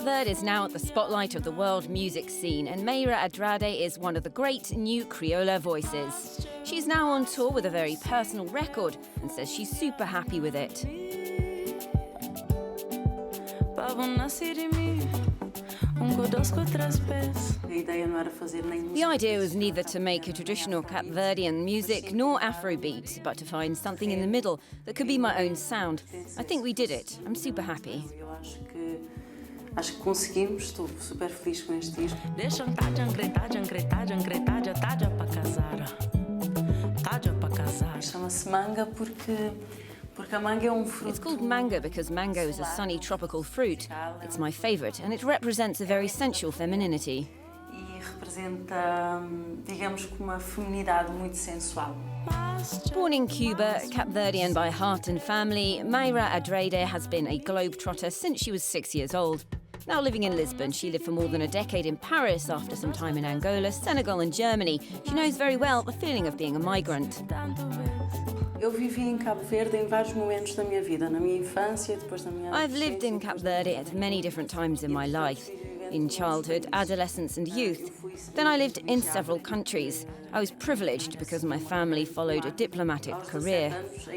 Verde is now at the spotlight of the world music scene, and Mayra Andrade is one of the great new Criolla voices. She's now on tour with a very personal record and says she's super happy with it. The idea was neither to make a traditional Cape Verdean music nor afrobeat, but to find something in the middle that could be my own sound. I think we did it. I'm super happy. Acho que conseguimos, estou super feliz com este disco. Chama-se manga porque a manga é fruto. It's called mango because mango is a sunny tropical fruit. It's my favourite and it represents a very sensual femininity. E representa, digamos, uma feminidade muito sensual. Born in Cuba, Cape Verdean by heart and family, Mayra Andrade has been a globetrotter since she was 6 years old. Now living in Lisbon, she lived for more than a decade in Paris after some time in Angola, Senegal and Germany. She knows very well the feeling of being a migrant. Eu vivi em Cabo Verde em vários momentos da minha vida, na minha infância e depois na minha I've lived in Cape Verde at many different times in my life, in childhood, adolescence and youth. Then I lived in several countries. I was privileged because my family followed a diplomatic career.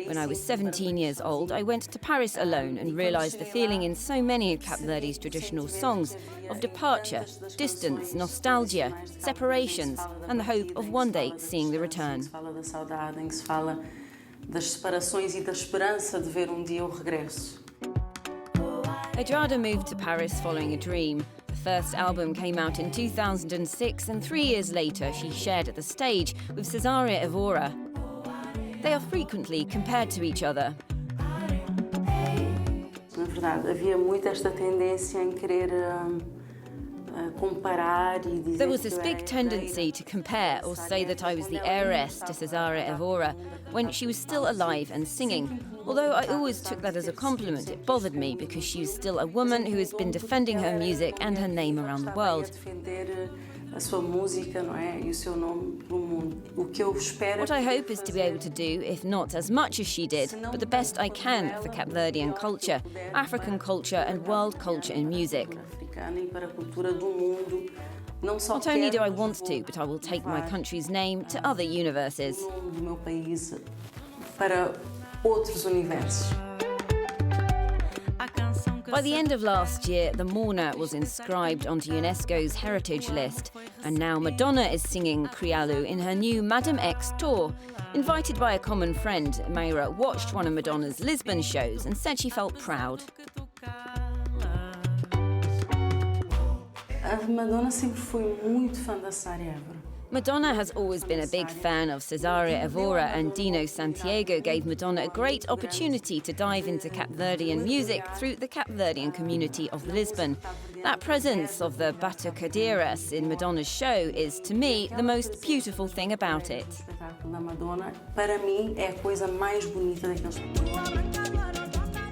When I was 17 years old, I went to Paris alone and realised the feeling in so many of Cape Verde's traditional songs of departure, distance, nostalgia, separations and the hope of one day seeing the return. Das separações e da esperança de ver dia o regresso. Andrade moved to Paris following a dream. The first album came out in 2006 and 3 years later she shared the stage with Cesária Évora. They are frequently compared to each other. Na verdade, havia muito esta tendência em querer comparar e dizer. There was this big tendency to compare or say that I was the heiress to Cesária Évora when she was still alive and singing. Although I always took that as a compliment, it bothered me because she is still a woman who has been defending her music and her name around the world. What I hope is to be able to do, if not as much as she did, but the best I can for Cape Verdean culture, African culture and world culture in music. Not only do I want to, but I will take my country's name to other universes. By the end of last year, the Mourner was inscribed onto UNESCO's heritage list, and now Madonna is singing Criollo in her new Madame X tour. Invited by a common friend, Mayra watched one of Madonna's Lisbon shows and said she felt proud. Madonna sempre foi muito fã da Cesária Évora. Madonna has always been a big fan of Cesária Évora, and Dino Santiago gave Madonna a great opportunity to dive into Cape Verdean music through the Cape Verdean community of Lisbon. That presence of the batucadeiras in Madonna's show is, to me, the most beautiful thing about it. Para mim, é a coisa mais bonita daqueles.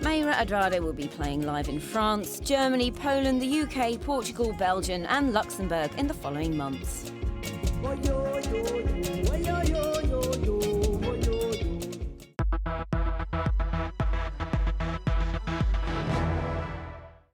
Mayra Andrade will be playing live in France, Germany, Poland, the UK, Portugal, Belgium and Luxembourg in the following months.